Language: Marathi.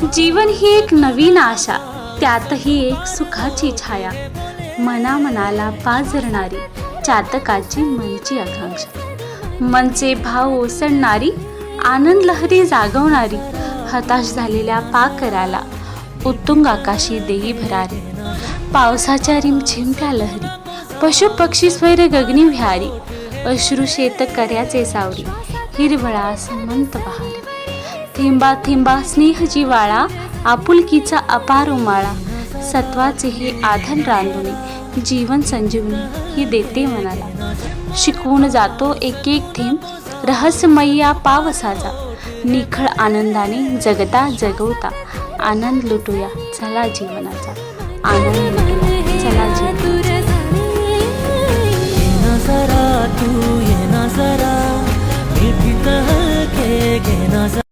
जीवन ही एक नवीन आशा, त्यातही एक सुखाची छाया, मनाला पाझरणारी चातकाची मनची आकांक्षा, मनचे भाव ओसंडणारी, आनंद लहरी जागवणारी, हताश झालेल्या पाकराला उत्तुंग आकाशी देई भरारी, पावसाच्या रिमझिमत्या लहरी, पशु पक्षी स्वैर गगनी विहारी, अश्रू शेतकऱ्याचे सावरी, हिरवळा समंत बहार, थेंबा थेंबा स्नेह जिवाळा, आपुलकीचा अपार उमाळा, सत्वाचे हे आधन रांधुनी, जीवन संजीवनी ही देते मनाला, शिकवून जातो एक एक थेंब रहस्यमय्या पावसाचा, निखळ आनंदाने जगता जगवता, आनंद लुटूया चला जीवनाचा, आनंद लुटूया चला जीवनाचा. तू ये ना जरा, मिठी कह के